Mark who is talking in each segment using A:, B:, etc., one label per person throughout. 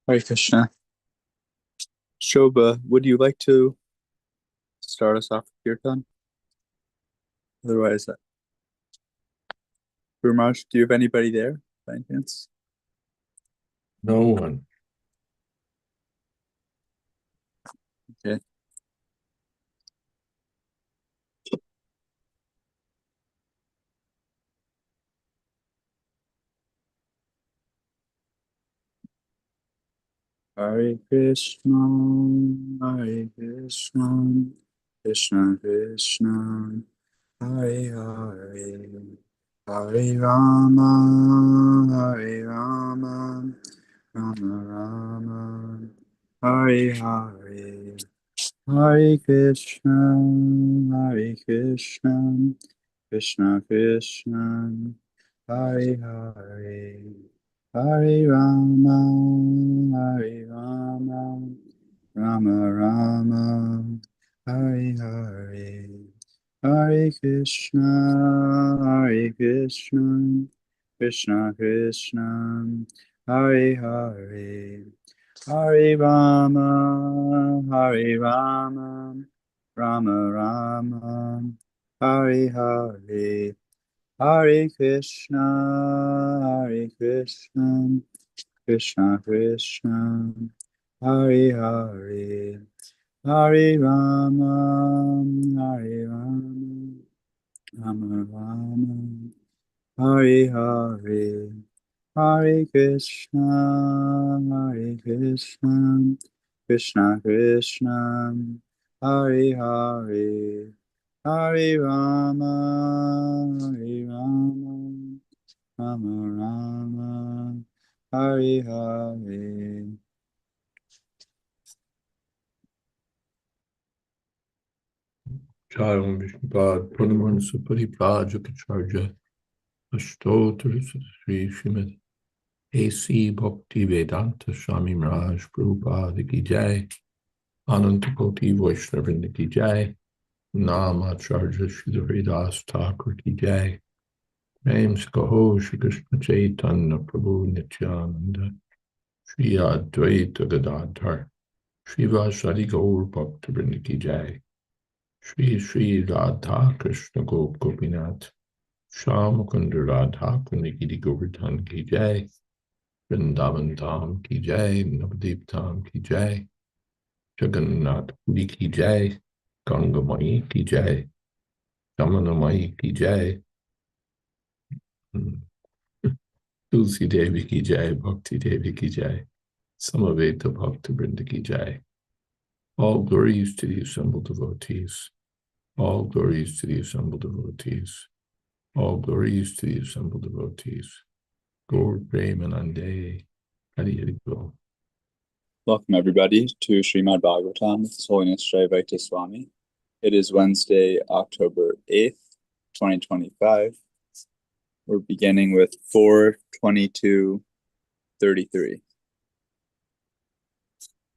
A: Hare Krishna. Shobha, would you like to start us off with kirtan? Otherwise, Ramesh, do you have anybody there by any chance?
B: No one.
A: Okay. Hare Krishna, Hare Krishna, Krishna Krishna, Hare Hare, Hare Rama, Hare Rama, Rama Rama, Hare Hare. Hare Krishna, Hare Krishna, Krishna Krishna, Hare Hare, Hare Rama, Hare Rama, Rama Rama, Hare Hare, Hare Krishna, Hare Krishna, Krishna Krishna, Hare Hare. Hare Rama, Hare Rama, Rama Rama, Hare Hare, Hare Krishna, Hare Krishna, Krishna Krishna, Hare Hare, Hare Rama, Hare Rama, Rama Rama, Hare Hare. Hare Krishna, Hare Krishna, Krishna Krishna, Hare Hare, Hare Rama, Hare Rama, Rama Rama, Hare Hare.
B: Charam Vishnupad Purnaman Supari Prajakacharya Ashtotar Sri Srimad A.C. Bhakti Vedanta Swami Maharaj Prabhupada Ki Jai Anantakoti Vaishnavinda Ki Jai Namacharya Shri Haridas Thakur Ki Jai Prem Skaho Shri Krishna Chaitanya Prabhu Nityananda Shri Jayādvaita Gadadhar Shri Vasari Gaur Bhaktivinoda Ki Jai Shri Shri Radha Krishna Gopinath Shyamukunda Radha Kunigiri Govardhan Ki Jai Vrindavan Dham Ki Jai Navadip Dham Ki Jai Jagannath Puri Ki Jai Gangamai Ki Jai Jamunamai Ki Jai Tulsi Devi Ki Jai Bhakti Devi Ki Jai Samaveta Bhakti Vrinda Ki Jai. All glories to the assembled devotees. All glories to the assembled devotees. All glories to the assembled devotees. Gaur Premanande. Hari Hari Bol.
A: Welcome everybody to Srimad Bhagavatam with His Holiness Jayādvaita Swami. It is Wednesday, October 8th, 2025. We're beginning with 4:22:33.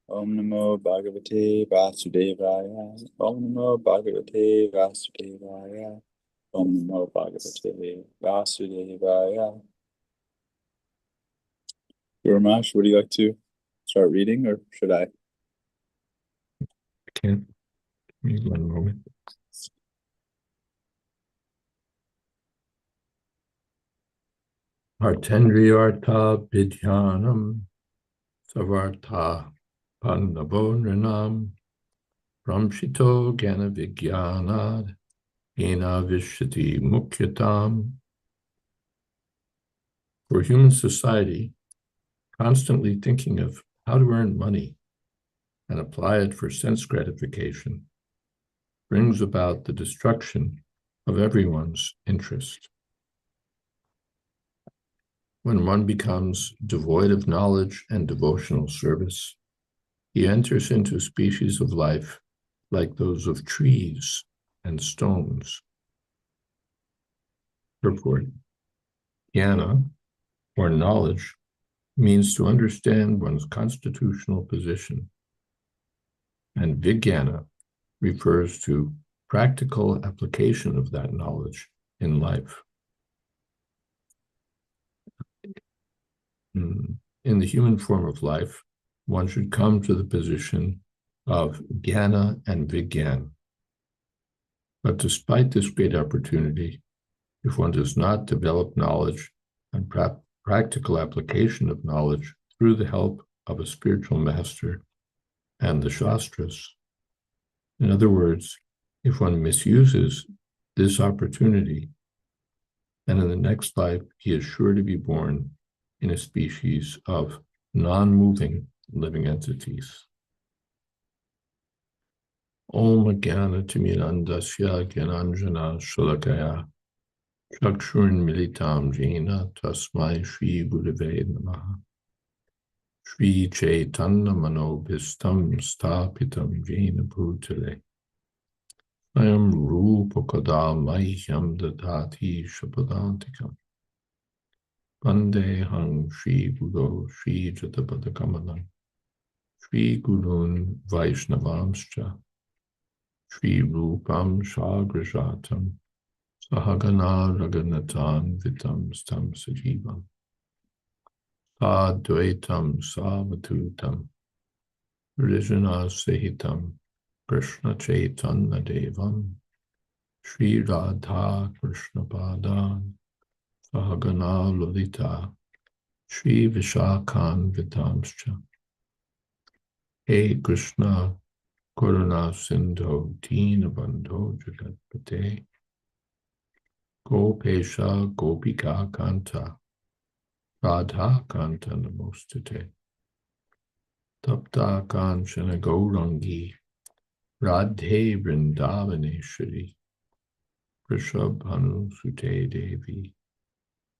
A: Om Namo Bhagavate Vasudevaya. Om Namo Bhagavate Vasudevaya. Om Namo Bhagavate Vasudevaya. Ramesh, would you like to start reading or should I?
B: I can't. Give me one moment. Artendriyartha Vidyanam Savartha Pandavonranam Ramshito Gana Vigyanad Yena Vishyati Mukyatam. For human society, constantly thinking of how to earn money and apply it for sense gratification brings about the destruction of everyone's interest. When one becomes devoid of knowledge and devotional service, he enters into species of life like those of trees and stones. Purport: Jnana, or knowledge, means to understand one's constitutional position, and Vijnana refers to practical application of that knowledge in life. In the human form of life, one should come to the position of Jnana and Vigyan. But despite this great opportunity, if one does not develop knowledge and practical application of knowledge through the help of a spiritual master and the Shastras, in other words, if one misuses this opportunity, then in the next life he is sure to be born in a species of non-moving living entities. Om Jnana Timirandasya Gyananjana Shalakaya Chakshurn Militam Jena Tasmai Shri Gurave Namaha Shri Chaitanya Manobhistam Stapitam Jena Bhutale Ayam Rupa Kadal Mahyam Dadati Shapadantikam Vandehang Shri Guru Shri Jatapadakamalam Shri Gurun Vaishnavamscha Shri Rupam Shagrajatam Sahagana Raganatan Vitam Stam Sajivam Advaitam Savatutam Rijana Sahitam Krishna Chaitanya Devam Shri Radha Krishna Padan Sahagana Lalita Shri Vishakhan Vitamscha Hey Krishna Karuna Sindho Dina Bandho Jagatpate Gopesha Gopika Kanta Radha Kanta Namostate Tapta Kanchana Gaurangi Radhe Vrindavaneshwari Prishabhanu Sute Devi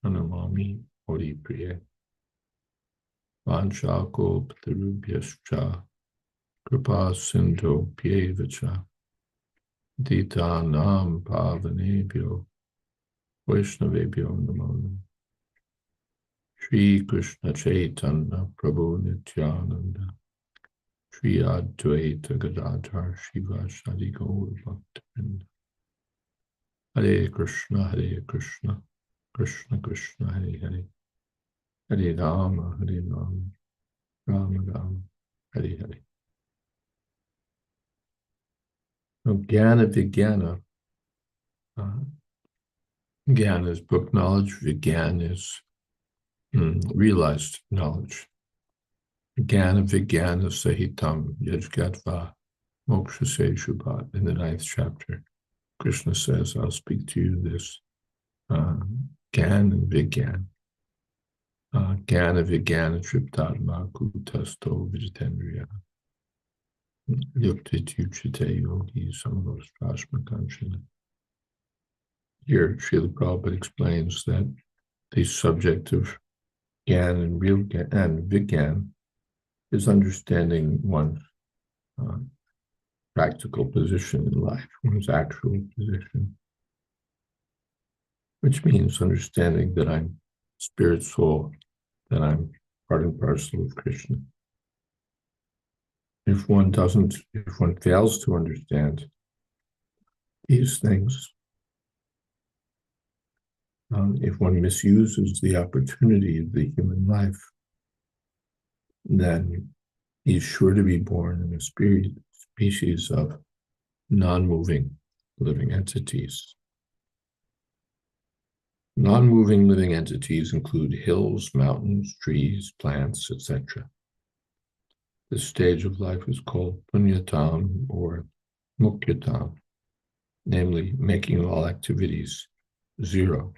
B: Anamami Ori Priya Vanchako Ptarubhyascha Kripa Sindho Pyevacha Dita Nam Pavanebhyo Vaishnavebhyo Namo Shri Krishna Chaitanya Prabhu Nityananda Shri Advaita Gadadhar Shiva Shadi Gaur Bhaktivinoda Hare Krishna Krishna Krishna Hare Hare Hare Rama Rama Rama Hare Hare. Now, Jnana Vijnana. Jnana is book knowledge. Vigyan is realized knowledge. Jnana Vijnana Sahitam Yajgatva Moksha Se Shubhat. In the 9th chapter, Krishna says, I'll speak to you this Jnana and Vigyan. Jnana Vijnana Triptatma Kutasto Vijitendriya. Yuktit Yuchite Yogi Samalos Prashmakanshana. Here, Srila Prabhupada explains that the subject of Jnana and Vigyan is understanding one's practical position in life, one's actual position, which means understanding that I'm spirit soul, that I'm part and parcel of Krishna. If one fails to understand these things, if one misuses the opportunity of the human life, then he's sure to be born in a species of non-moving living entities. Non-moving living entities include hills, mountains, trees, plants, etc. This stage of life is called punyatam or mukyatam, namely making all activities zero.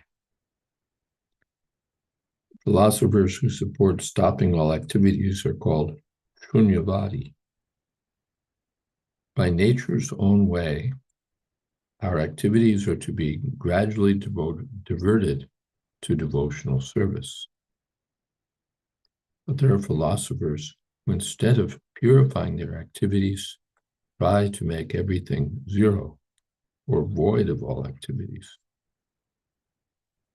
B: Philosophers who support stopping all activities are called shunyavadi. By nature's own way, our activities are to be gradually diverted to devotional service. But there are philosophers who, instead of purifying their activities, try to make everything zero or void of all activities.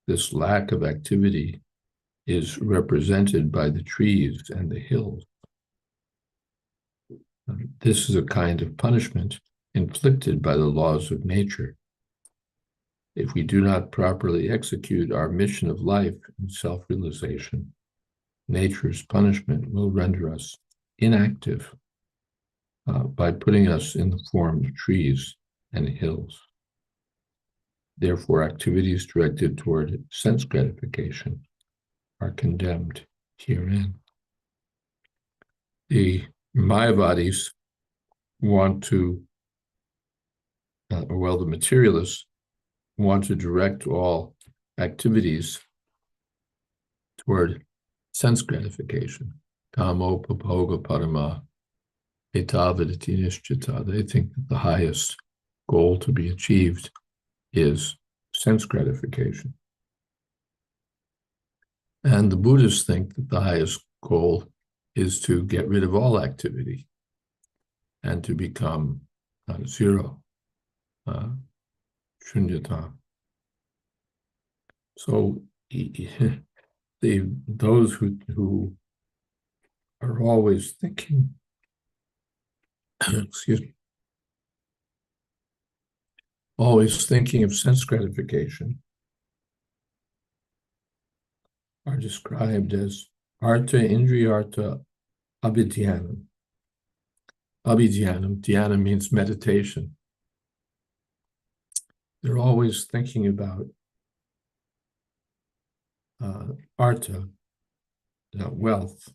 B: This lack of activity is represented by the trees and the hills. This is a kind of punishment inflicted by the laws of nature. If we do not properly execute our mission of life and self-realization, nature's punishment will render us inactive by putting us in the form of trees and hills. Therefore, activities directed toward sense gratification are condemned herein. The Mayavadis want to, the materialists want to direct all activities toward sense gratification. Kamo papoga parama etavadati nishchita. They think that the highest goal to be achieved is sense gratification. And the Buddhists think that the highest goal is to get rid of all activity and to become zero, shunyata. So those who are always thinking, excuse me, always thinking of sense gratification are described as artha indriyartha abhidhyanam. Abhidhyanam, dhyana means meditation. They're always thinking about artha, wealth,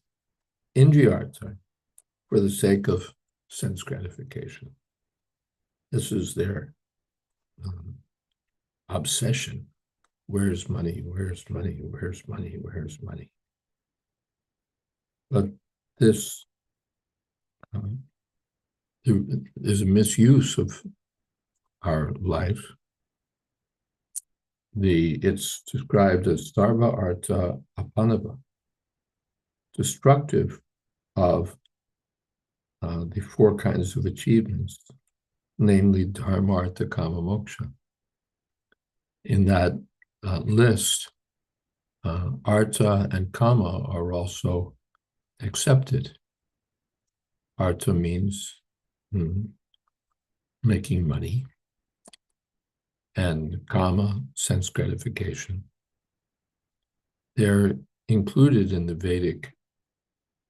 B: indriyartha, for the sake of sense gratification. This is their obsession. Where's money? Where's money? Where's money? Where's money? But this is a misuse of our life. It's described as sarva artha apanava, destructive of the four kinds of achievements, namely dharma, artha, kama, moksha. In that list, artha and kama are also accepted. Artha means making money, and kama, sense gratification. They're included in the Vedic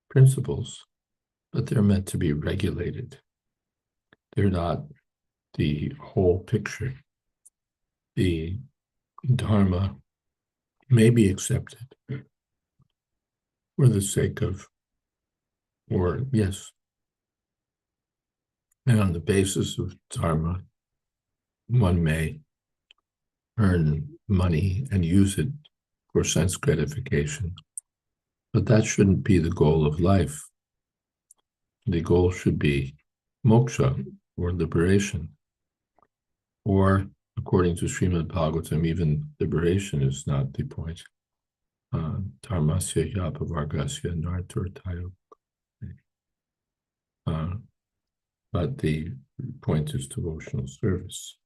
B: principles, but they're meant to be regulated. They're not the whole picture. The dharma may be accepted for the sake of, and on the basis of dharma, one may earn money and use it for sense gratification. But that shouldn't be the goal of life. The goal should be moksha, or liberation. Or, according to Srimad Bhagavatam, even liberation is not the point. Dharmasya yapavargasya narturtayo. But the point is devotional service.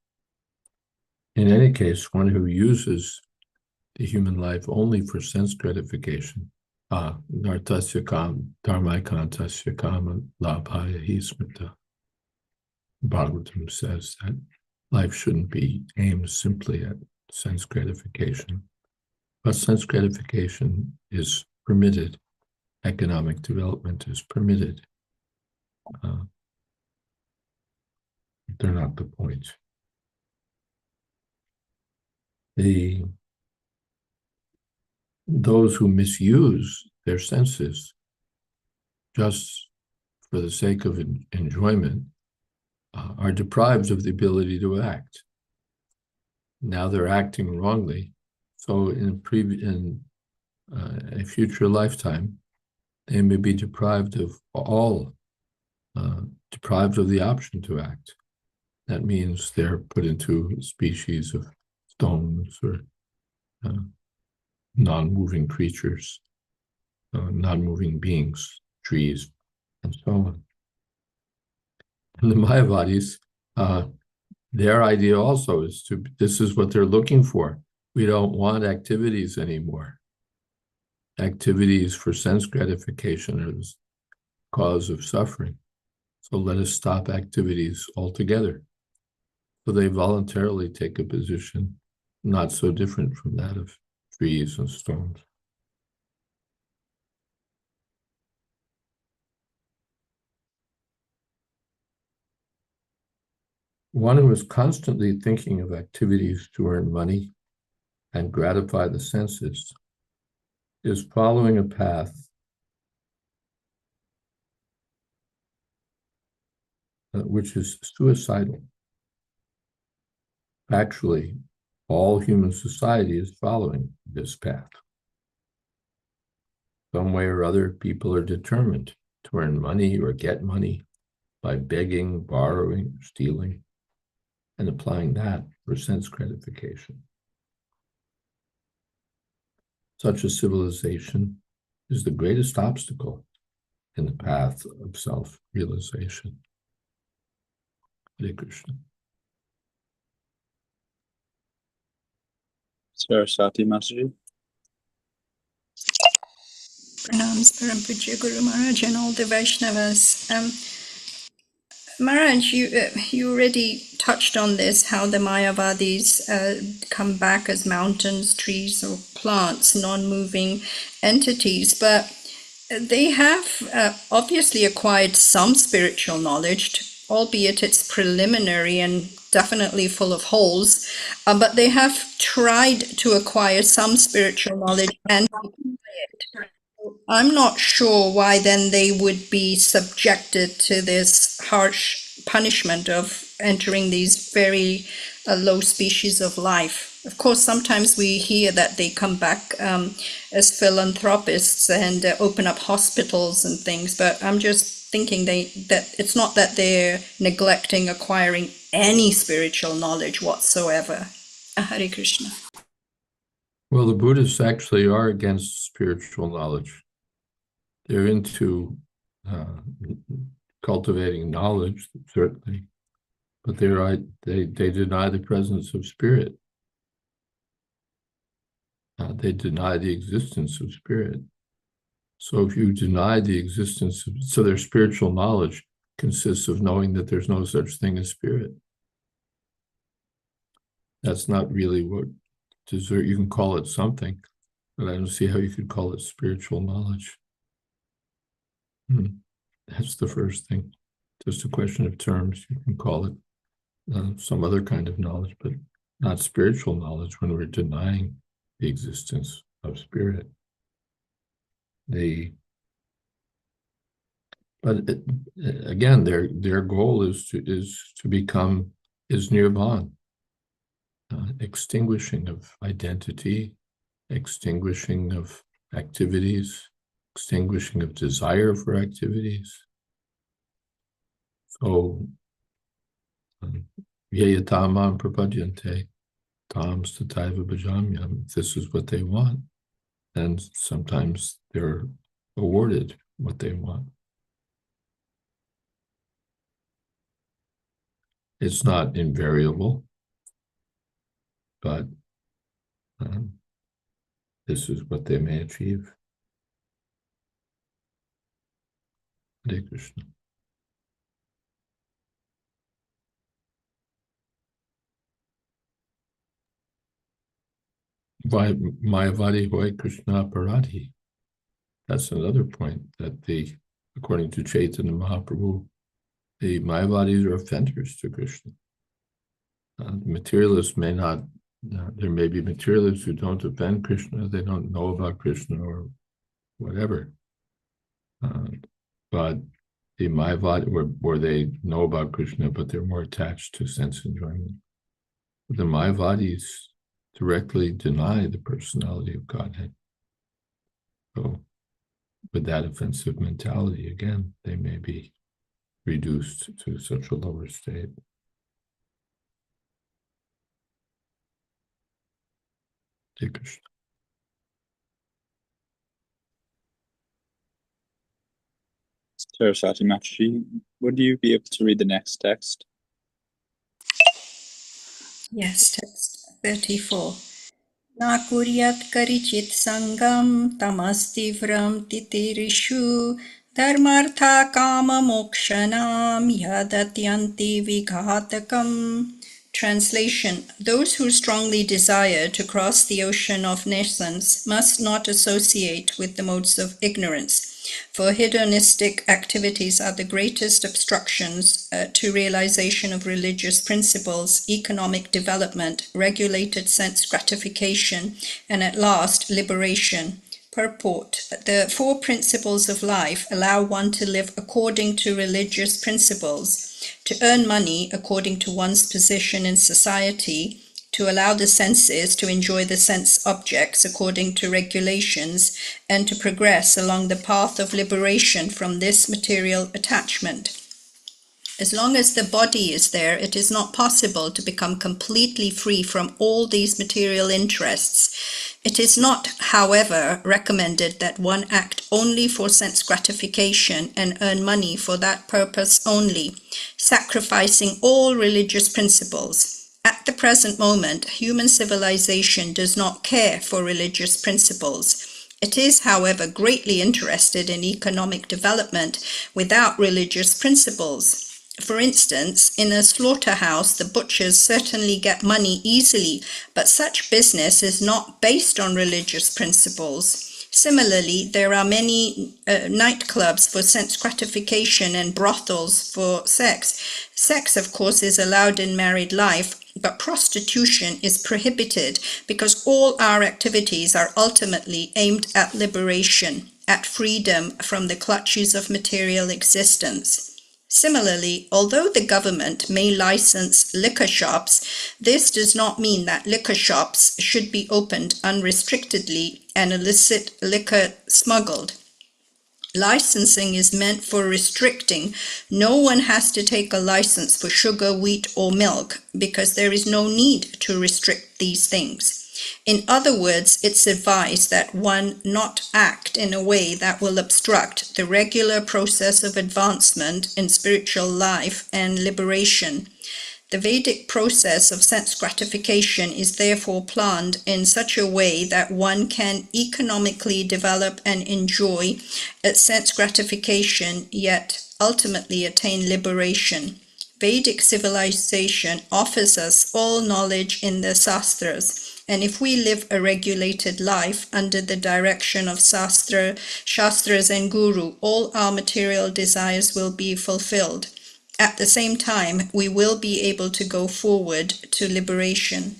B: In any case, one who uses the human life only for sense gratification, nartasya kam, dharmaikantasya kama labhaya hi smrita. Bhagavatam says that life shouldn't be aimed simply at sense gratification, but sense gratification is permitted. Economic development is permitted. They're not the point. Those who misuse their senses just for the sake of enjoyment are deprived of the ability to act. Now they're acting wrongly, so in a future lifetime, they may be deprived of deprived of the option to act. That means they're put into a species of stones or non-moving creatures, non-moving beings, trees, and so on. And the Mayavadis, their idea also is this is what they're looking for. We don't want activities anymore. Activities for sense gratification are the cause of suffering. So let us stop activities altogether. So they voluntarily take a position not so different from that of trees and stones. One who is constantly thinking of activities to earn money and gratify the senses is following a path which is suicidal. Actually, all human society is following this path. Some way or other, people are determined to earn money or get money by begging, borrowing, stealing, and applying that for sense gratification. Such a civilization is the greatest obstacle in the path of self-realization. Hare Krishna.
A: Saraswati Masterji.
C: Pranams Param Pujya Guru Maharaj and all the Vaishnavas. Maharaj, you already touched on this, how the Mayavadis come back as mountains, trees, or plants, non-moving entities, but they have obviously acquired some spiritual knowledge, albeit it's preliminary and definitely full of holes, but they have tried to acquire some spiritual knowledge and I'm not sure why then they would be subjected to this harsh punishment of entering these very low species of life. Of course, sometimes we hear that they come back as philanthropists and open up hospitals and things, but I'm just thinking that it's not that they're neglecting acquiring any spiritual knowledge whatsoever. Hare Krishna.
B: Well, the Buddhists actually are against spiritual knowledge. They're into cultivating knowledge, certainly, but they deny the presence of spirit. They deny the existence of spirit. So if you deny the existence of, so their spiritual knowledge consists of knowing that there's no such thing as spirit. That's not really what you can call it something, but I don't see how you could call it spiritual knowledge. That's the first thing. Just a question of terms. You can call it some other kind of knowledge, but not spiritual knowledge when we're denying the existence of spirit. Again, their goal is to become nirvana, extinguishing of identity, extinguishing of activities, extinguishing of desire for activities. So, yayatamam prapadyante, tam stataiva bhajamyam. This is what they want, and sometimes they're awarded what they want. It's not invariable, but this is what they may achieve. Hare Krishna. By Mayavadi Hoy Krishna Parati. That's another point, that according to Chaitanya Mahaprabhu, the Mayavadis are offenders to Krishna. The materialists may not, there may be materialists who don't offend Krishna, they don't know about Krishna or whatever. But the Mayavadi, where they know about Krishna, but they're more attached to sense enjoyment. The Mayavadis directly deny the personality of Godhead. So with that offensive mentality, again, they may be reduced to such a lower state. Hare Krishna.
A: Saraswati Masterji, would you be able to read the next text?
C: Yes, text 34. Na kuryat karichit sangam tamastivram titirishu dharmartha kama mokshanam yadatyanti vighatakam Translation: those who strongly desire to cross the ocean of naissance must not associate with the modes of ignorance, for hedonistic activities are the greatest obstructions to realization of religious principles, economic development, regulated sense gratification, and at last liberation. Purport: the four principles of life allow one to live according to religious principles, to earn money according to one's position in society, to allow the senses to enjoy the sense objects according to regulations, and to progress along the path of liberation from this material attachment. As long as the body is there, it is not possible to become completely free from all these material interests. It is not, however, recommended that one act only for sense gratification and earn money for that purpose only, sacrificing all religious principles. At the present moment, human civilization does not care for religious principles. It is, however, greatly interested in economic development without religious principles. For instance, in a slaughterhouse, the butchers certainly get money easily, but such business is not based on religious principles. Similarly, there are many nightclubs for sense gratification and brothels for sex. Sex, of course, is allowed in married life, but prostitution is prohibited because all our activities are ultimately aimed at liberation, at freedom from the clutches of material existence. Similarly, although the government may license liquor shops, this does not mean that liquor shops should be opened unrestrictedly and illicit liquor smuggled. Licensing is meant for restricting. No one has to take a license for sugar, wheat, or milk because there is no need to restrict these things. In other words, it's advised that one not act in a way that will obstruct the regular process of advancement in spiritual life and liberation. The Vedic process of sense gratification is therefore planned in such a way that one can economically develop and enjoy sense gratification, yet ultimately attain liberation. Vedic civilization offers us all knowledge in the Shastras, and if we live a regulated life under the direction of Shastras and Guru, all our material desires will be fulfilled. At the same time, we will be able to go forward to liberation.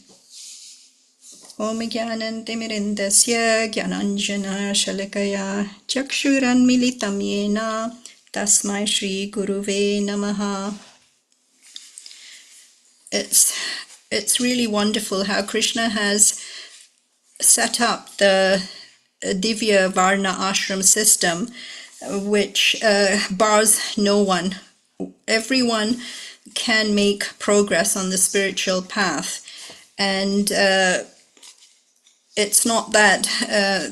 C: Om Gyanan Timirindasya Gyananjana Shalakaya Chakshuran Militam Yena Tasmai Shri Guruve Namaha. It's really wonderful how Krishna has set up the Divya Varna Ashram system, which bars no one. Everyone can make progress on the spiritual path, and it's not that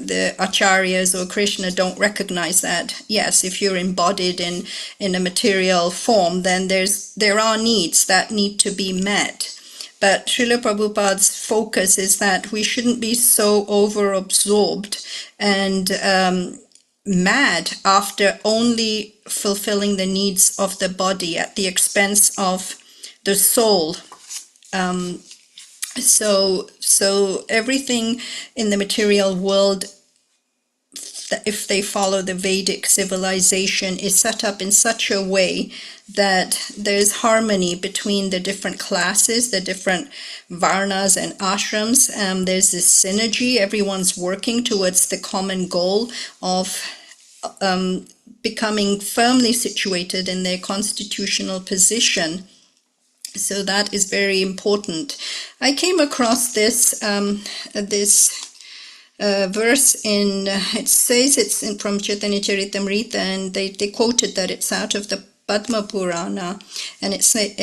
C: the acharyas or Krishna don't recognize that. Yes, if you're embodied in a material form, then there are needs that need to be met. But Srila Prabhupada's focus is that we shouldn't be so over-absorbed and mad after only fulfilling the needs of the body at the expense of the soul. So everything in the material world, if they follow the Vedic civilization, is set up in such a way that there's harmony between the different classes, the different varnas and ashrams. There's this synergy. Everyone's working towards the common goal of becoming firmly situated in their constitutional position. So that is very important. I came across this verse in, it says it's from Chaitanya Charitamrita, and they quoted that it's out of the Padma Purana, and it says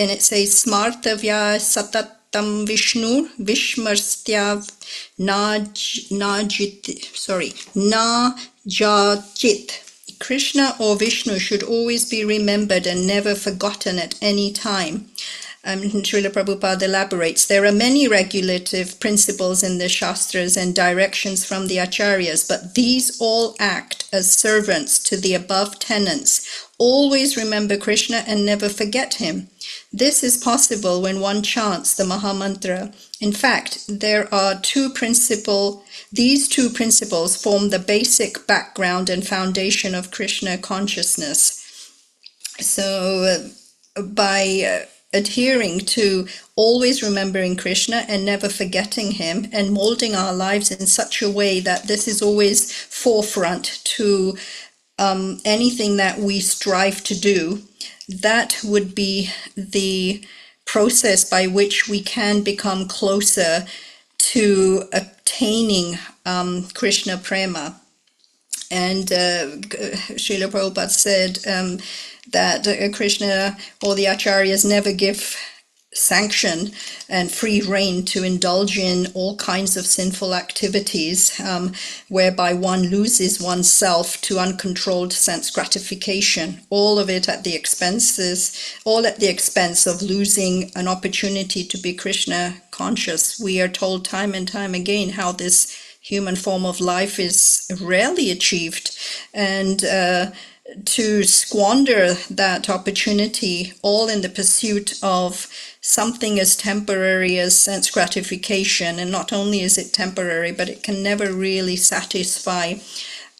C: Smartavya Satatam Vishnu Vishmarstya Najachit. Krishna or Vishnu should always be remembered and never forgotten at any time. Srila Prabhupada elaborates, there are many regulative principles in the Shastras and directions from the Acharyas, but these all act as servants to the above tenets. Always remember Krishna and never forget him. This is possible when one chants the Mahamantra. In fact, there are these two principles form the basic background and foundation of Krishna consciousness. So by adhering to always remembering Krishna and never forgetting him, and molding our lives in such a way that this is always forefront to anything that we strive to do, that would be the process by which we can become closer to obtaining Krishna prema. And Srila Prabhupada said that Krishna or the acharyas never give sanction and free rein to indulge in all kinds of sinful activities, whereby one loses oneself to uncontrolled sense gratification, all of it at the expense of losing an opportunity to be Krishna conscious. We are told time and time again how this human form of life is rarely achieved, and to squander that opportunity all in the pursuit of something as temporary as sense gratification. And not only is it temporary, but it can never really satisfy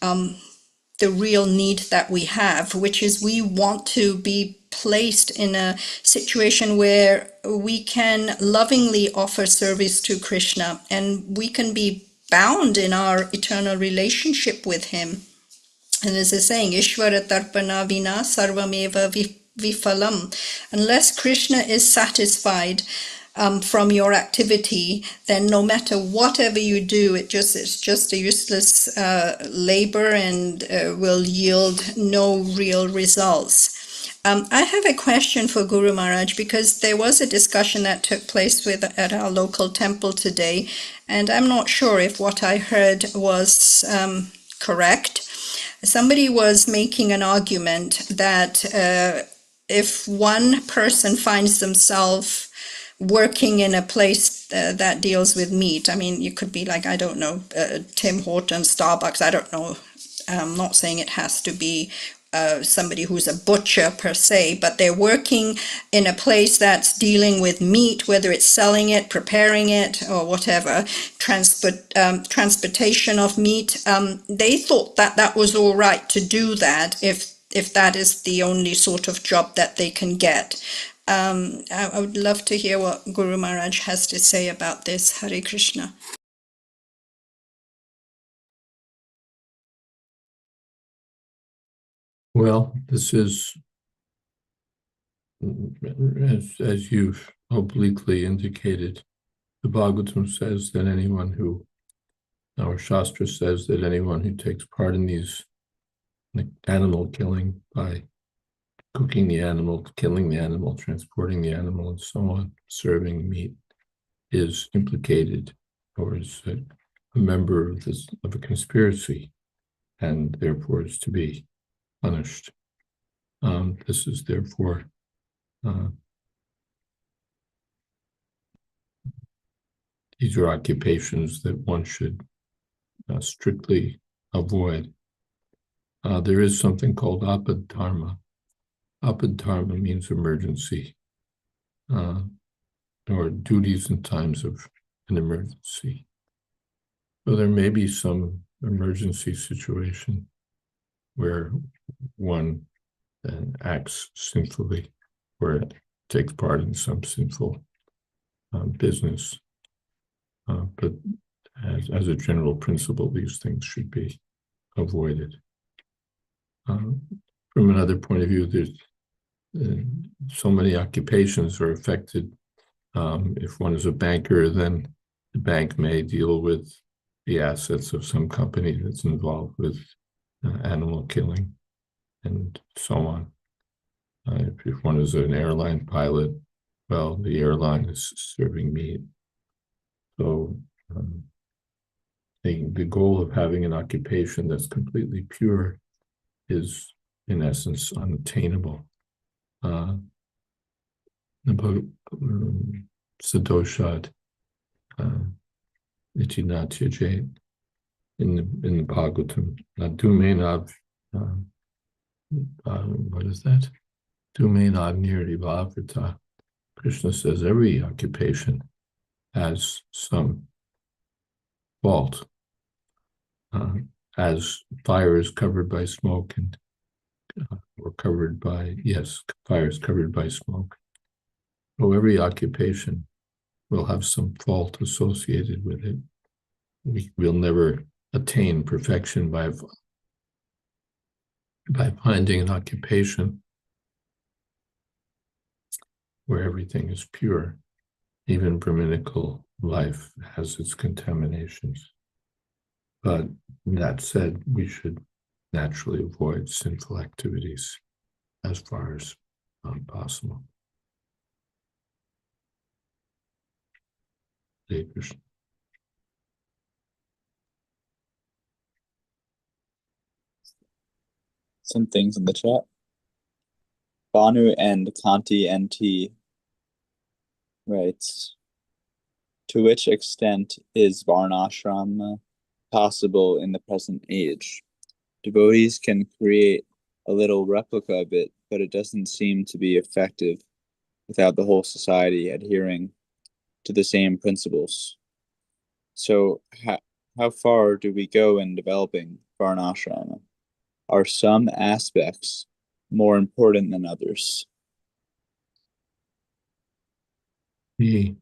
C: the real need that we have, which is we want to be placed in a situation where we can lovingly offer service to Krishna, and we can be bound in our eternal relationship with him. And as a saying, Ishvara Tarpana Vina Sarvameva Vifalam. Unless Krishna is satisfied from your activity, then no matter whatever you do, it's just a useless labor and will yield no real results. I have a question for Guru Maharaj, because there was a discussion that took place at our local temple today, and I'm not sure if what I heard was correct. Somebody was making an argument that if one person finds themselves working in a place that deals with meat, I mean, you could be like, I don't know, Tim Hortons, Starbucks, I don't know. I'm not saying it has to be somebody who's a butcher per se, but they're working in a place that's dealing with meat, whether it's selling it, preparing it, or whatever, transportation of meat. They thought that was all right to do that if that is the only sort of job that they can get. I would love to hear what Guru Maharaj has to say about this. Hare Krishna.
B: Well, this is, as you've obliquely indicated, the Bhagavatam says that our Shastra says that anyone who takes part in these animal killing by cooking the animal, killing the animal, transporting the animal, and so on, serving meat, is implicated or is a member of a conspiracy, and therefore is to be punished. This is therefore these are occupations that one should strictly avoid. There is something called apadharma. Apadharma means emergency, or duties in times of an emergency. So there may be some emergency situation where one acts sinfully or takes part in some sinful business. But as a general principle, these things should be avoided. From another point of view, there's so many occupations are affected. If one is a banker, then the bank may deal with the assets of some company that's involved with animal killing and so on. If one is an airline pilot, well, the airline is serving meat. So the goal of having an occupation that's completely pure is, in essence, unattainable. Sadoshad Itinatya Jait in the Bhagavatam. Nadumenav, what is that? Tu me nirdi bhavrata. Krishna says every occupation has some fault. As fire is covered by smoke and or covered by, yes, fire is covered by smoke. So every occupation will have some fault associated with it. We'll never attain perfection by finding an occupation where everything is pure. Even Brahminical life has its contaminations. But that said, we should naturally avoid sinful activities as far as possible. Hare Krishna.
A: Some things in the chat. Banu and Kanti NT writes, to which extent is Varnashram possible in the present age? Devotees can create a little replica of it, but it doesn't seem to be effective without the whole society adhering to the same principles. So how far do we go in developing Varnashrama? Are some aspects more important than others?
B: This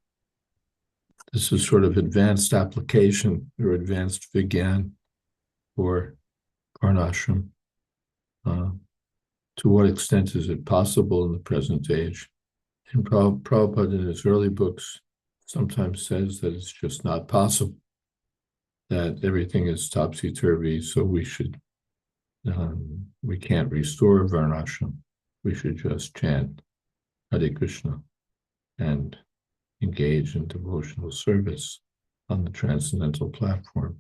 B: is sort of advanced application or advanced Vigyan for Varnashram. To what extent is it possible in the present age? And Prabhupada in his early books sometimes says that it's just not possible, that everything is topsy-turvy, so we can't restore Varnashram. We should just chant Hare Krishna and engage in devotional service on the transcendental platform.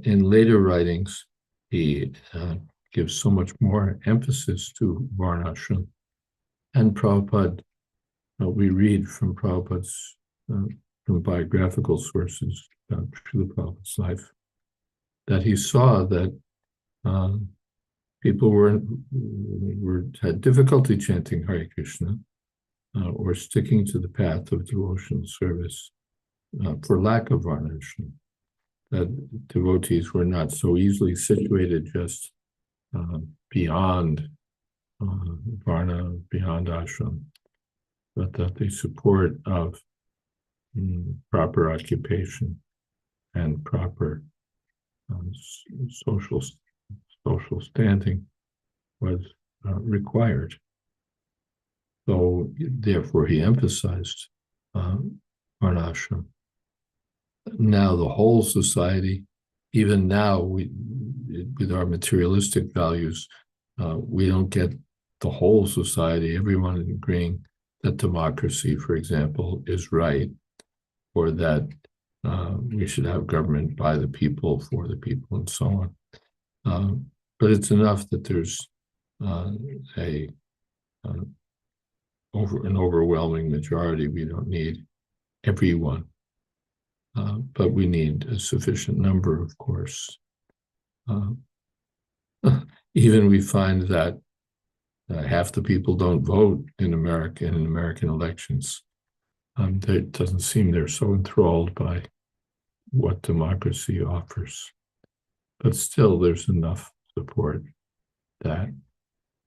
B: In later writings, he gives so much more emphasis to Varnashram. And Prabhupada, we read from Prabhupada's, from biographical sources about Srila Prabhupada's life, that he saw that people had difficulty chanting Hare Krishna or sticking to the path of devotional service for lack of Varnashram. That devotees were not so easily situated just beyond Varna, beyond ashram, but that the support of proper occupation and proper social standing was required. So therefore he emphasized Varnashram. Now the whole society, even now with our materialistic values, we don't get the whole society, everyone agreeing that democracy, for example, is right, or that we should have government by the people, for the people, and so on. But it's enough that there's an overwhelming majority. We don't need everyone, but we need a sufficient number, of course. Even we find that half the people don't vote in American elections. It doesn't seem they're so enthralled by what democracy offers. But still, there's enough support that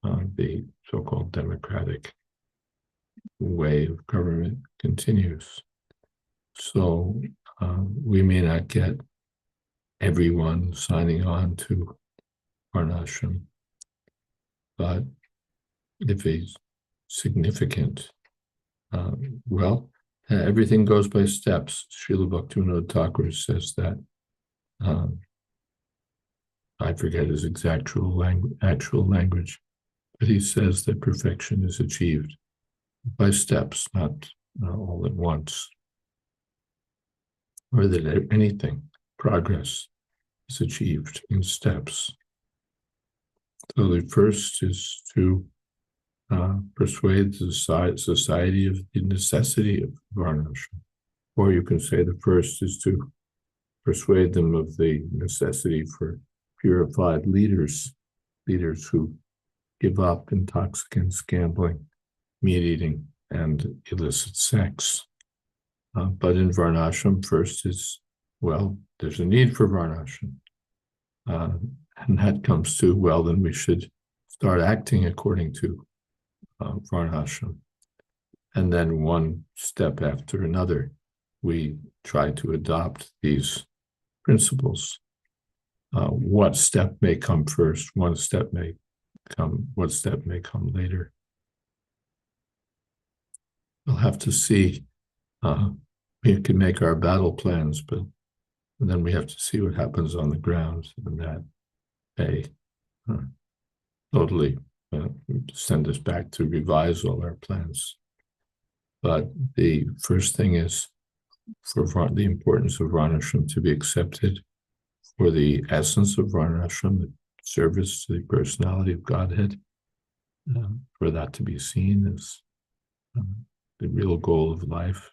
B: the so-called democratic way of government continues. So we may not get everyone signing on to Varnashram, but if it's significant, everything goes by steps. Srila Bhaktivinoda Thakur says that. I forget his actual language, but he says that perfection is achieved by steps, not all at once, or that anything, progress, is achieved in steps. So the first is to persuade the society of the necessity of Varnashram. Or you can say the first is to persuade them of the necessity for purified leaders who give up intoxicants, gambling, meat eating, and illicit sex. But in Varnashram, first is, well, there's a need for Varnashram. And that comes to, well, then we should start acting according to Varnashram. And then one step after another, we try to adopt these principles. What step may come first? What step may come later? We'll have to see. We can make our battle plans, but then we have to see what happens on the ground, and that may totally send us back to revise all our plans. But the first thing is for the importance of Varnashram to be accepted, for the essence of Varnashram, the service to the personality of Godhead, for that to be seen as the real goal of life,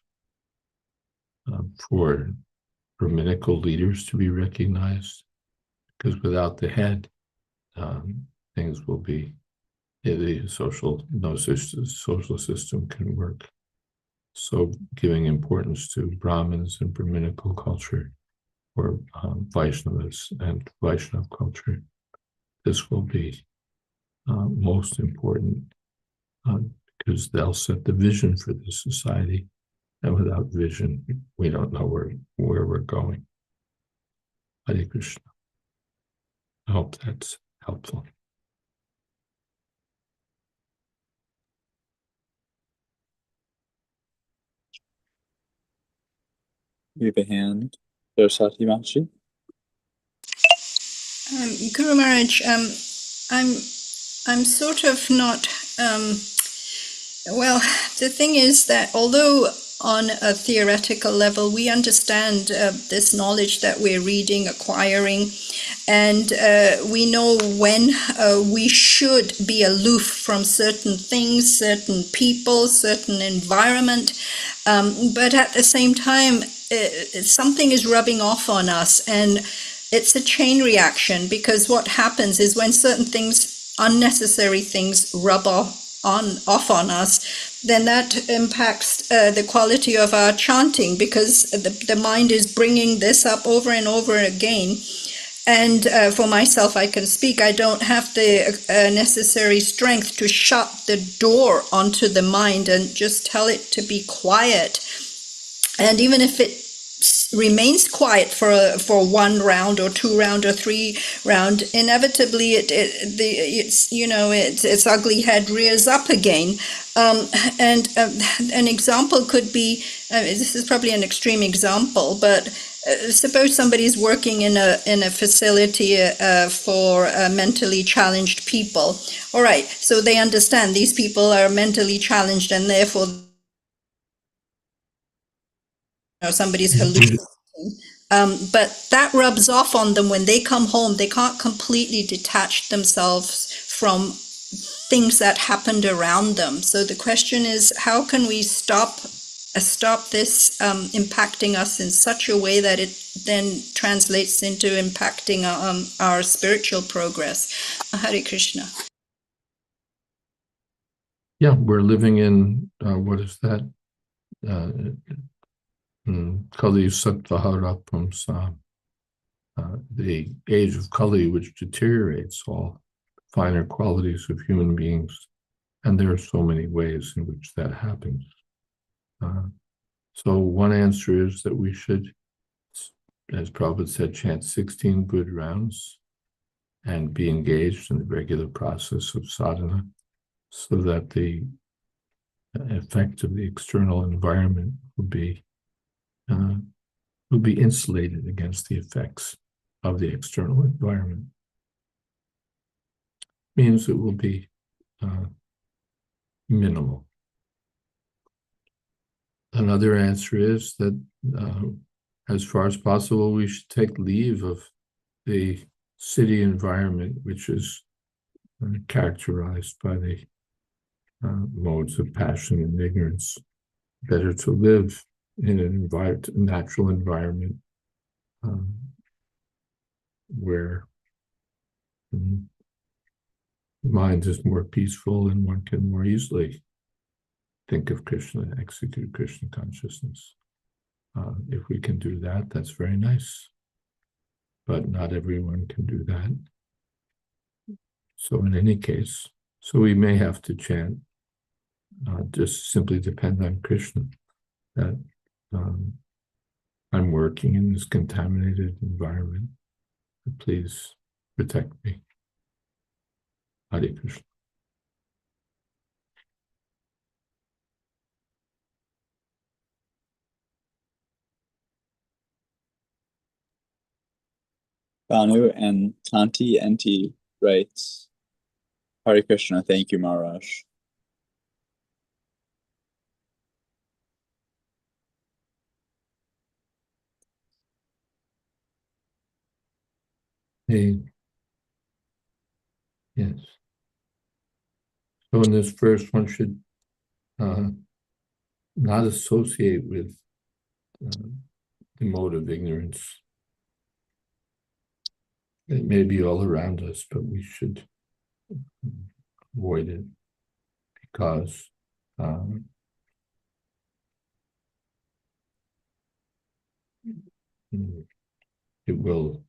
B: for Brahminical leaders to be recognized, because without the head, things will be, the social system can work. So giving importance to Brahmins and Brahminical culture, or Vaishnavas and Vaishnav culture, this will be most important, because they'll set the vision for the society, and without vision, we don't know where we're going. Hare Krishna. I hope that's helpful.
A: We have a hand. Saraswati Machi.
C: Guru Maharaj, I'm sort of not, well, the thing is that although on a theoretical level we understand this knowledge that we're reading, acquiring, and we know when we should be aloof from certain things, certain people, certain environment, but at the same time something is rubbing off on us, and it's a chain reaction, because what happens is when certain things, unnecessary things, rub off on us, then that impacts the quality of our chanting, because the mind is bringing this up over and over again. And for myself, I can speak, I don't have the necessary strength to shut the door onto the mind and just tell it to be quiet. And even if it remains quiet for one round or two round or three round, inevitably its ugly head rears up again. And an example could be, this is probably an extreme example, but suppose somebody's working in a facility for mentally challenged people. All right, so they understand these people are mentally challenged, and therefore somebody's hallucinating. But that rubs off on them when they come home. They can't completely detach themselves from things that happened around them. So the question is, how can we stop this impacting us in such a way that it then translates into impacting our spiritual progress? Hare Krishna.
B: Yeah, we're living in, what is that? Kali Sattvaha Pumsa, the age of Kali, which deteriorates all finer qualities of human beings. And there are so many ways in which that happens. So one answer is that we should, as Prabhupada said, chant 16 good rounds and be engaged in the regular process of sadhana, so that the effect of the external environment will be insulated against the effects of the external environment. Means it will be minimal. Another answer is that as far as possible, we should take leave of the city environment, which is characterized by the modes of passion and ignorance. Better to live in an natural environment where the mind is more peaceful and one can more easily think of Krishna, execute Krishna consciousness. If we can do that, that's very nice. But not everyone can do that. So in any case, so we may have to chant, just simply depend on Krishna, that I'm working in this contaminated environment. Please protect me. Hare Krishna.
A: Banu and Tanti NT writes, Hare Krishna, thank you, Maharaj.
B: Hey. Yes. So in this verse, one should not associate with the mode of ignorance. It may be all around us, but we should avoid it because it will,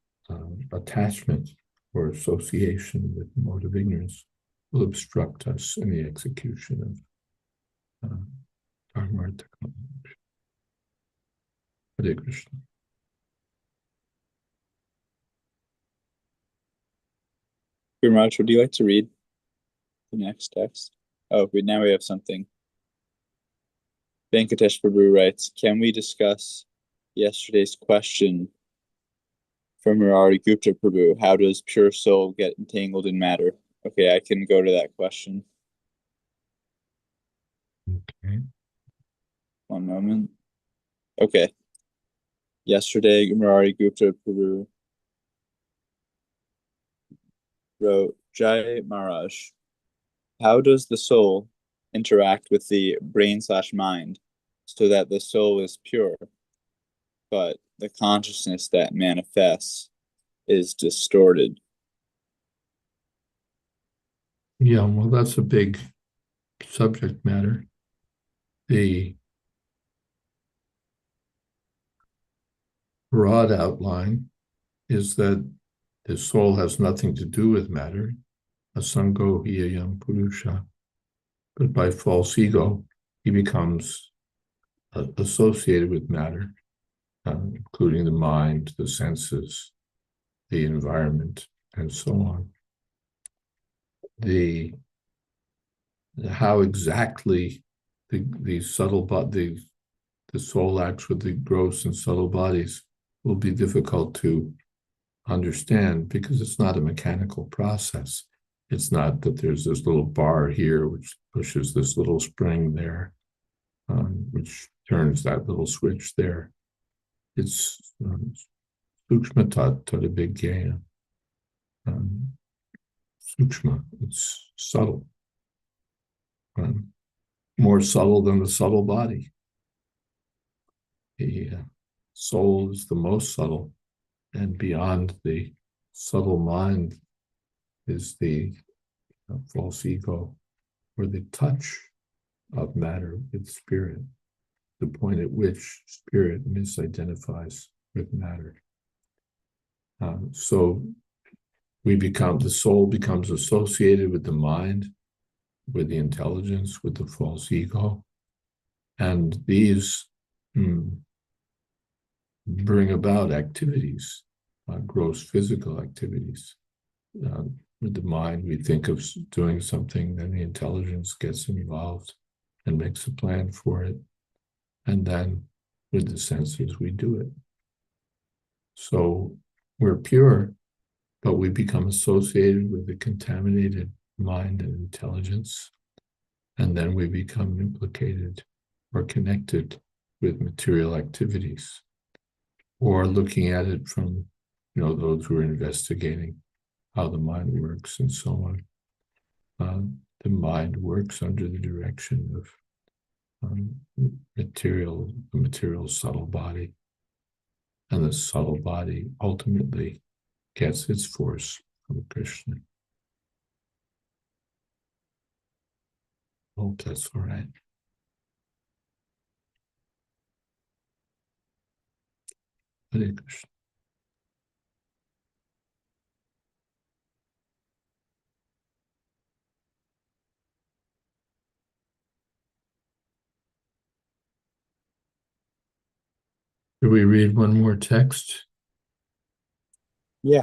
B: attachment or association with the mode of ignorance will obstruct us in the execution of Dharmartha. Hare Krishna.
A: Guru Maharaj, would you like to read the next text? Oh, now we have something. Venkatesh Prabhu writes, can we discuss yesterday's question from Murari Gupta Prabhu? How does pure soul get entangled in matter? Okay, I can go to that question.
B: Okay.
A: One moment. Okay. Yesterday, Murari Gupta Prabhu wrote, Jai Maharaj, how does the soul interact with the brain/mind so that the soul is pure, but the consciousness that manifests is distorted?
B: Yeah, well, that's a big subject matter. The broad outline is that the soul has nothing to do with matter, asango hiyayam purusha, but by false ego, he becomes associated with matter, including the mind, the senses, the environment, and so on. How exactly the subtle body, the soul acts with the gross and subtle bodies will be difficult to understand because it's not a mechanical process. It's not that there's this little bar here which pushes this little spring there, which turns that little switch there. It's sukshma tat big game. Sukshma, it's subtle. More subtle than the subtle body. The soul is the most subtle, and beyond the subtle mind is the false ego, or the touch of matter with spirit, the point at which spirit misidentifies with matter. So the soul becomes associated with the mind, with the intelligence, with the false ego, and these bring about activities, gross physical activities. With the mind, we think of doing something, then the intelligence gets involved and makes a plan for it, and then with the senses, we do it. So we're pure, but we become associated with the contaminated mind and intelligence, and then we become implicated or connected with material activities, or looking at it from, those who are investigating how the mind works and so on. The mind works under the direction of the material subtle body, and the subtle body ultimately gets its force from Krishna. Oh, that's all right. Hare Krishna. Do we read one more text?
A: Yeah.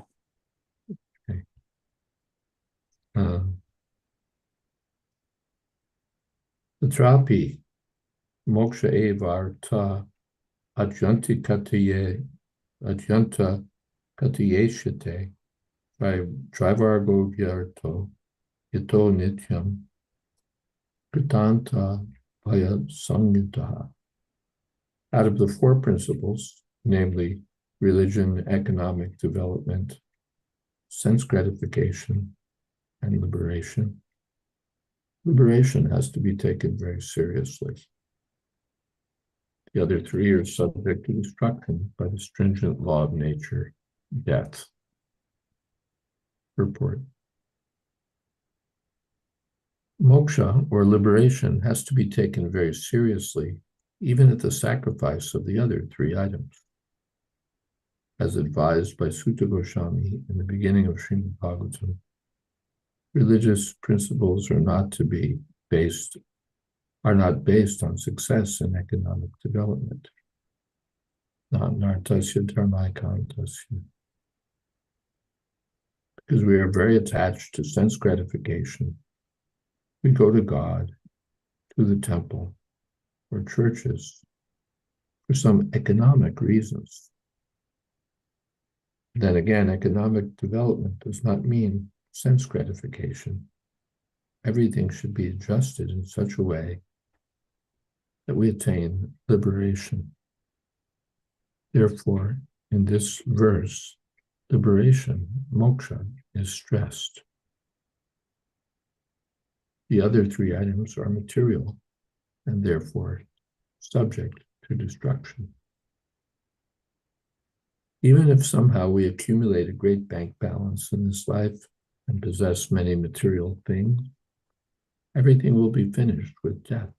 B: Okay. Tatrapi moksha evarta adyanti adyanta katayeshite drivargo vyarto yato nityam kritanta bhaya samyutaha. Out of the four principles, namely religion, economic development, sense gratification, and liberation, liberation has to be taken very seriously. The other three are subject to destruction by the stringent law of nature, death. Purport. Moksha, or liberation, has to be taken very seriously, even at the sacrifice of the other three items. As advised by Sutta Goswami in the beginning of Srimad Bhagavatam, religious principles are not based on success in economic development. Nartasya dharmaikantasya. Because we are very attached to sense gratification, we go to God, to the temple, or churches for some economic reasons. Then again, economic development does not mean sense gratification. Everything should be adjusted in such a way that we attain liberation. Therefore, in this verse, liberation, moksha, is stressed. The other three items are material and therefore subject to destruction. Even if somehow we accumulate a great bank balance in this life and possess many material things, everything will be finished with death.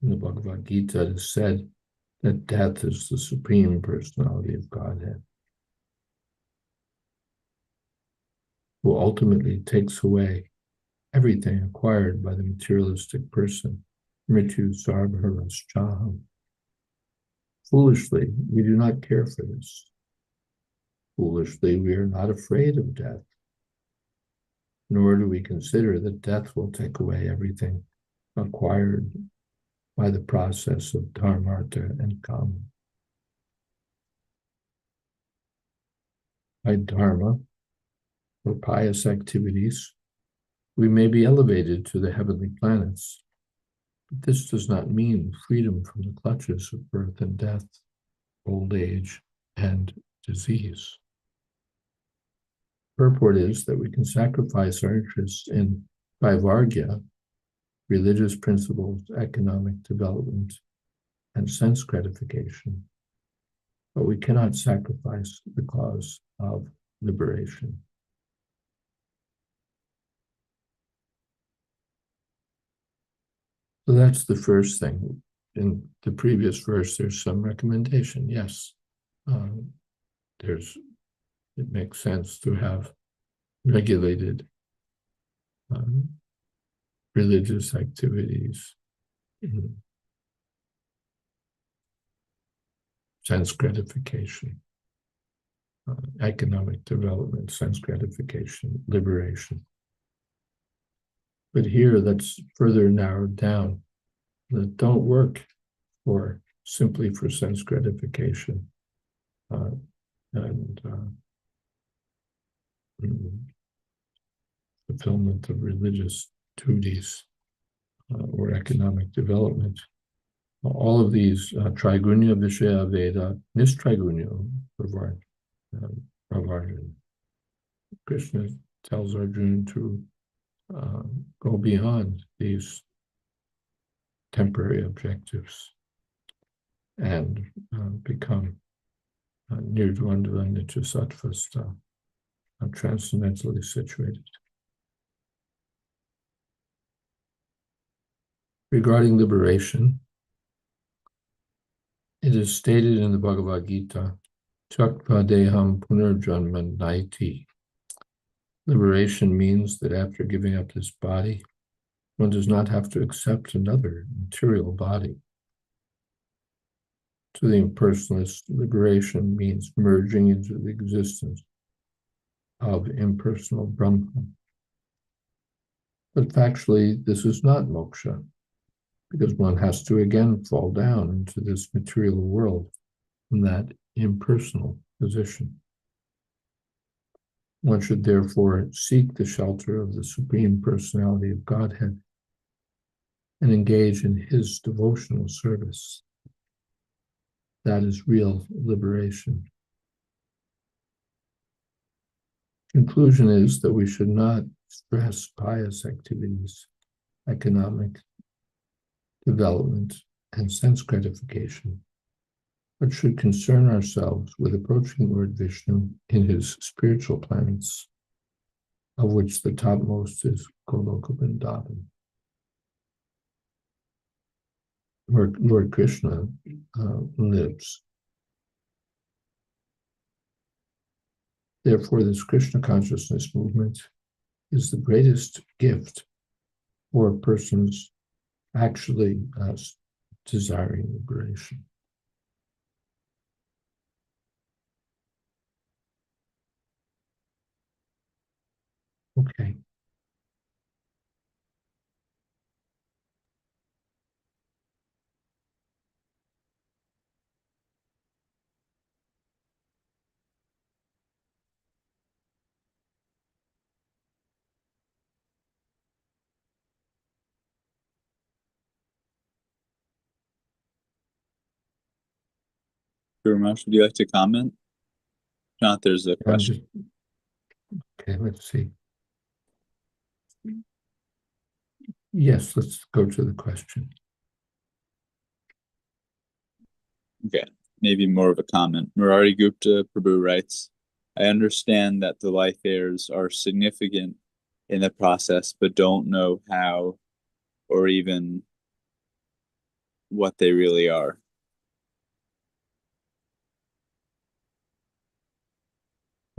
B: In the Bhagavad Gita, it is said that death is the supreme personality of Godhead, who ultimately takes away everything acquired by the materialistic person. Mrityu sarvaraschaham. Foolishly, we do not care for this. Foolishly, we are not afraid of death, nor do we consider that death will take away everything acquired by the process of dharmartha and kama. By dharma, or pious activities, we may be elevated to the heavenly planets, but this does not mean freedom from the clutches of birth and death, old age, and disease. Purport is that we can sacrifice our interests in vaivargya, religious principles, economic development, and sense gratification, but we cannot sacrifice the cause of liberation. So that's the first thing. In the previous verse, there's some recommendation. Yes, it makes sense to have regulated religious activities, sense gratification, economic development, sense gratification, liberation. But here, that's further narrowed down. That don't work simply for sense gratification and fulfillment of religious duties or economic development. All of these trigunya vishaya veda nistrigunya Arjuna. Krishna tells Arjuna to go beyond these temporary objectives and become nirdvandava nitya-sattvasta, transcendentally situated. Regarding liberation, it is stated in the Bhagavad Gita, Chakva deham punarjanma naiti. Liberation means that after giving up this body, one does not have to accept another material body. To the impersonalist, liberation means merging into the existence of impersonal Brahman. But factually, this is not moksha, because one has to again fall down into this material world in that impersonal position. One should therefore seek the shelter of the Supreme Personality of Godhead and engage in his devotional service. That is real liberation. Conclusion is that we should not stress pious activities, economic development, and sense gratification, but should concern ourselves with approaching Lord Vishnu in his spiritual planets, of which the topmost is Goloka Vrindavan, where Lord Krishna lives. Therefore, this Krishna consciousness movement is the greatest gift for persons actually desiring liberation. Okay.
A: Ramesh, would you like to comment? If not, there's a question.
B: Okay, let's see. Yes, let's go to the question.
A: Okay, maybe more of a comment. Murari Gupta Prabhu writes, I understand that the life heirs are significant in the process, but don't know how or even what they really are.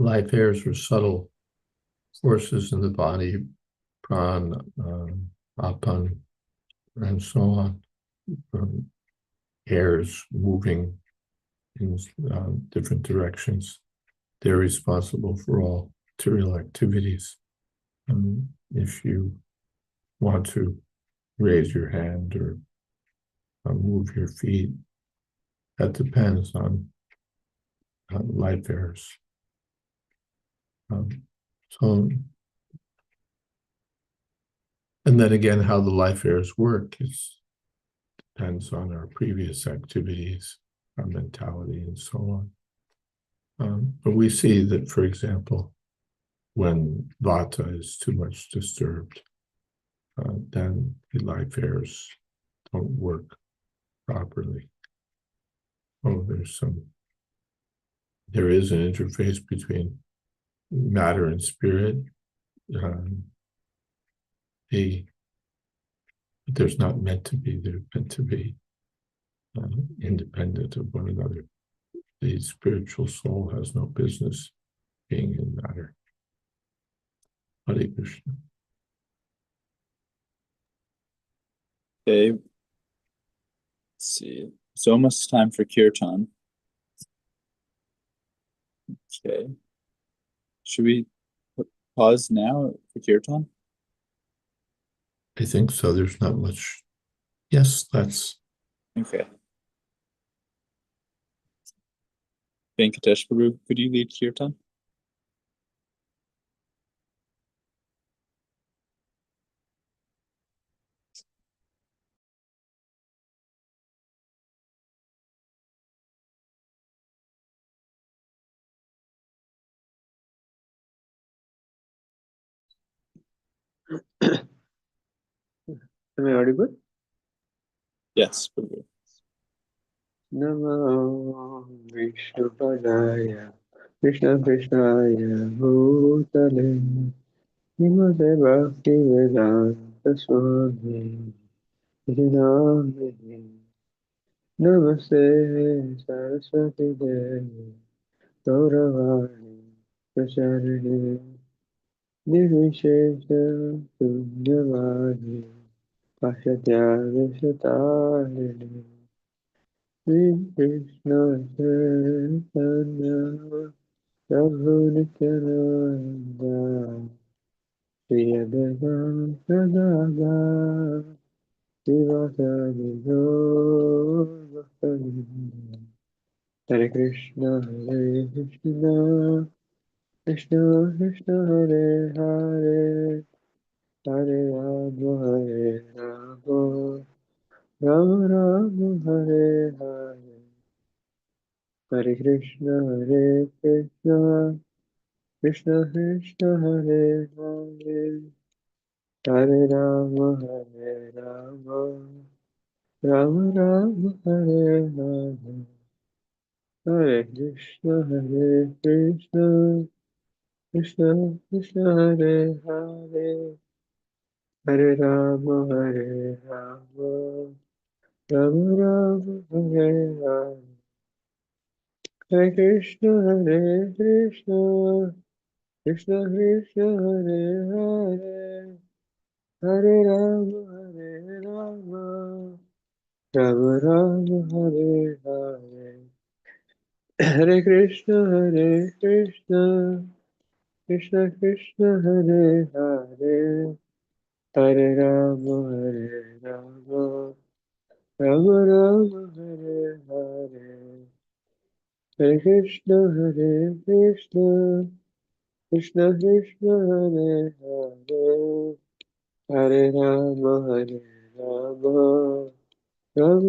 B: Life heirs are subtle forces in the body, pran, apan, and so on. Airs moving in different directions. They're responsible for all material activities. If you want to raise your hand or move your feet, that depends on life heirs. And then again, how the life heirs work depends on our previous activities, our mentality, and so on. But we see that, for example, when vata is too much disturbed, then the life heirs don't work properly. There is an interface between matter and spirit. There's not meant to be, they're meant to be independent of one another. The spiritual soul has no business being in matter. Hare Krishna.
A: Okay. Let's see. It's almost time for kirtan. Okay. Should we pause now for kirtan?
B: I think so. There's not much. Yes, that's
A: okay. Venkatesh Prabhu, could you lead kirtan?
D: Am I audible?
A: Yes, Prabhu.
D: Namo Vishnu Padaya Krishna Krishnaya Bhutale Nimote Bhakti Vedanta Swami Namaste Saraswati Devi Gauravani Pracharini Nirvishesha Punyavadi Pashatya Vishatarini Sri Krishna Chaitanya Prabhu Nityananda Sri Advaita Gadadhara Srivasadi Gaura Hare Krishna Krishna Krishna Hare Hare Hare Rama Rama Rama Hare Hare Hare Krishna Krishna Krishna Hare Hare Hare Rama Rama Rama Hare Hare Hare Krishna Krishna Krishna Hare Hare Hare Rama Rama Rama Hare Hare Hare Krishna Krishna Krishna Krishna Hare Hare Hare Rama Rama Rama Hare Hare Hare Krishna Krishna Krishna Krishna Hare Hare Hare Rama Rama Rama Hare Hare Hare Krishna Krishna Krishna Krishna Hare Hare Hare Rama Rama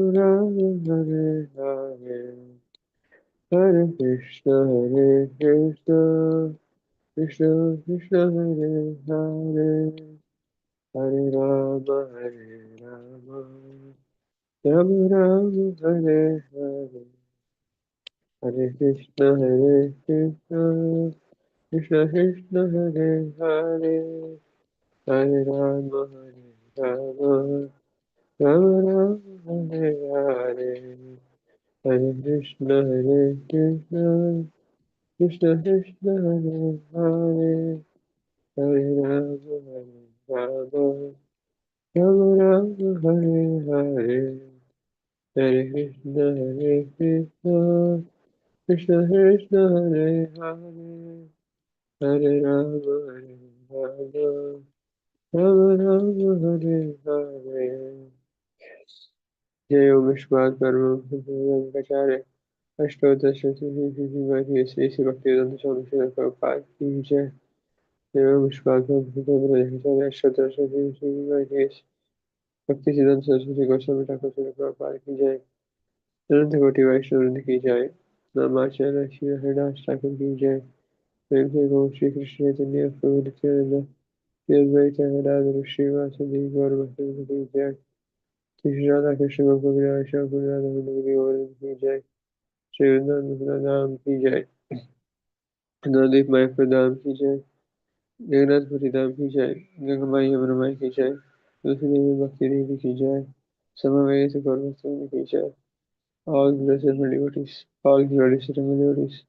D: Rama Hare Hare Hare Krishna Krishna Krishna Krishna Hare Hare Hare Rama Rama Rama Hare Hare Hare Krishna Krishna Krishna Krishna Hare Hare Hare Rama Rama Rama Hare Hare Hare Krishna Krishna Krishna Krishna Hare Hare Hare Rama Rama Rama Hare Hare Hare Krishna Krishna Krishna Hare Hare Hare Rama Rama Rama Hare Hare Jai Om Vishwad Karma Kacharya Ashtodasha Shri Sri Bhaktivedanta Swami Srila Prabhupada Ki Jai Jai Om Vishwad Karma Kacharya Ashtodasha Shri Bhaktivedanta Saraswati Goswami Thakur Srila Prabhupada Ki Jai Ananta Koti Vaishnava Ki Jai Namacharya Shri Haridas Thakur Ki Jai Prem Se Gom Shri Krishna Chaitanya Prabhu Nityananda Jayādvaita Gadadhara Srivasadi Gaura Bhaktivedanta Ki Jai Shri Radha Krishna Gopal Giri Shankar Radha Vindagiri Govinda Ki Jai Shri Vrindavan Ki Jai Navdeep माई प्रदाम की जय जगन्नाथपुरी धाम की जय गंगामाई यमुनामाई की जय तुलसी देवी भक्ति देवी की जय समवेत गौरवस्तुनि की जय all blessed devotees, all glorious devotees,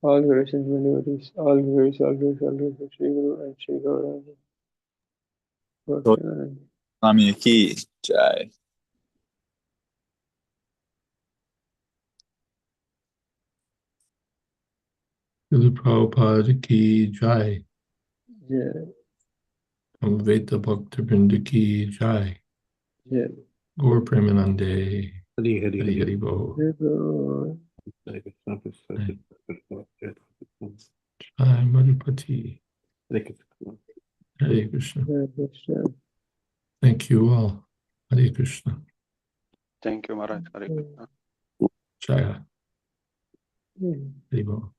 D: all glorious devotees, all glorious, Shri Guru and Shri Gauranga.
A: Swami ki jai.
B: Srila Prabhupada ki jai.
D: Jai.
B: Amveta Bhakta Vrinda ki jai.
D: Jai.
B: Gaur Premanande.
E: Hari Hari
B: Hari Hari Bo.
D: Hare
B: Jai Madhupati.
E: Krishna.
B: Hare Krishna.
D: Krishna.
B: Thank you all. Hare Krishna.
F: Thank you, Maharaj. Hare Krishna.
B: Jaya. Hari Bo.